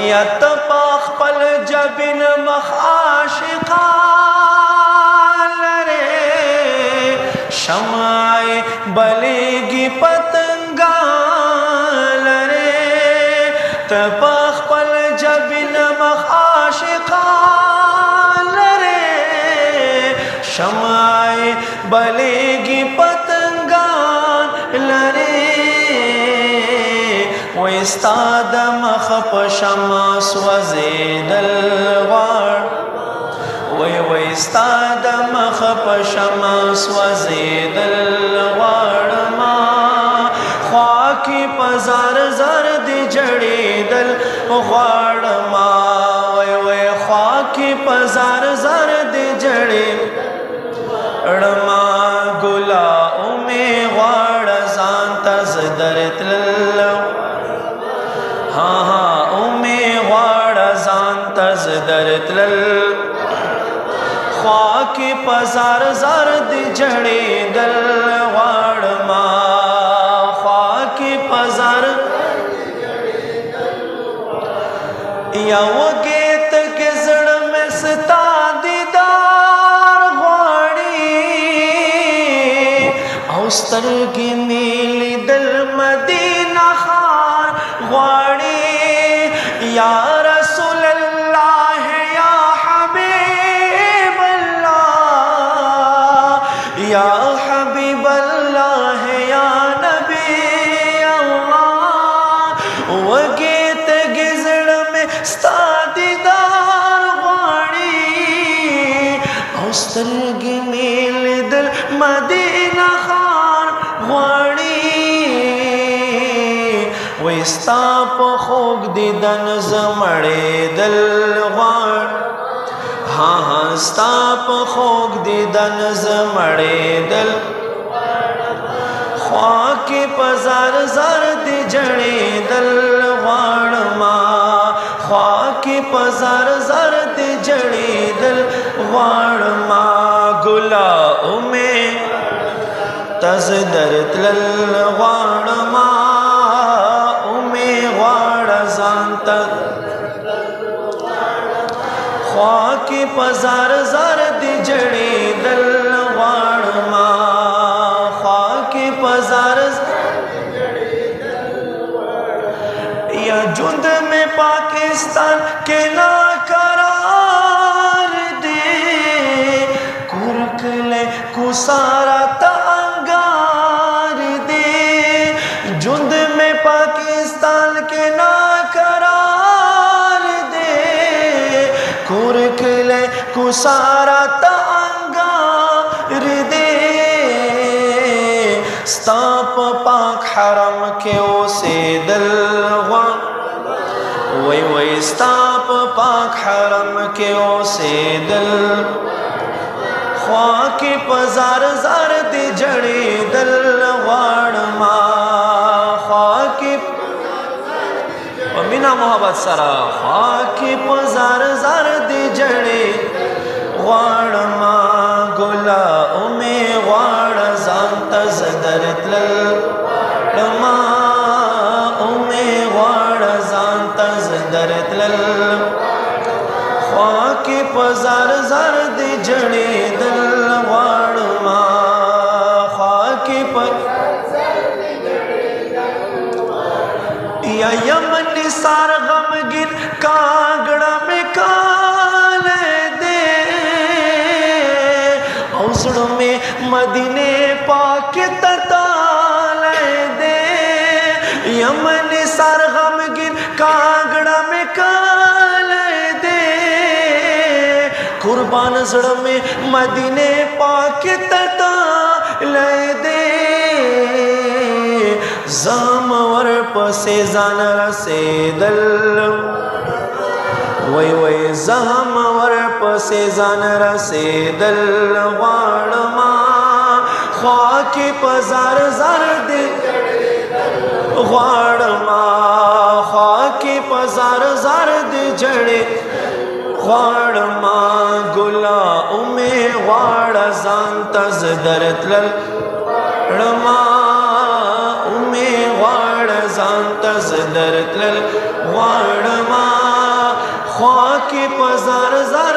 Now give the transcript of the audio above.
یا تپاخ پل جبن مخ عاشقان لرے شمع بلیگی پتنگان لرے تپاخ پل جبن مخ عاشقان لرے شمع بلیگی پتنگان لرے وستاد مخ پشما سوزیدل غار وستاد مخ پشما سوزیدل غار ما خواکی پزار زرد جڑیدل غار ما خواکی پزار زرد جڑیدل ما گلا امی غار زانتا زدرت للو ہاں امی غار زانتا زدرت لل خواکی پزار زرد جڑیدل غار ما خواکی پزار یا وگیت کے زڑ میں ستا دیدار غاڑی اوسترگی میلی دل مدینہ خان غاڑی یا رسول اللہ یا حبیب اللہ یا حبیب اللہ یا نبی اللہ وگیت گزڑ میں ستا دیدار غاڑی اوسترگی میل دل مدینہ خان غاڑی وستا پا خوگ دیدن زمڑے دل غاڑ ہاں ستا پا خوگ دیدن زمڑے دل خواکی پزار زرد جڑے دل غاڑ ما خواکی پزار زرد جڑے دل غاڑ ما گلا امی تزدرت لل غاڑ ما خواکی پزار زرد جڑی دل غاڑ ما خواکی پزار یا جند میں پاکستان کے ناقرار دے کرکلے کو سارا تانگار دے جند میں پاکستان کے ناقرار دے کرکلے کو سارا تانگار دے ستاپ پاک حرم کے اسے دل غان ستاپ پاک حرم کے اسے دل خواکی پزار زرد جڑی دل غاڑ ما خواکی مینا محبت سرا خواکی پزار زرد جڑی غاڑ ما گلا امی غاڑ زانتا زدرت لل ما امی غاڑ زانتا زدرت لل خواکی پزار زرد جڑی دل غاڑ ما خواکی پزار زرد جڑی دل یا یمن سار غمگن کاغڑا میں کالے دے اوزڑوں میں مدینے پاک تتالے دے یمن سار غمگن کاغڑا میں کالے دے قربان زڑوں میں مدینے پاک تتالے دے زامور پسے زان رسیدل زامور پسے زان رسیدل غاڑ ما خواکی پزار زرد غاڑ ما خواکی پزار زرد جڑے غاڑ ما گلا امی غاڑ زانتا زدرت لل ما زانتا زدرت لل غاڑ ما په زر زر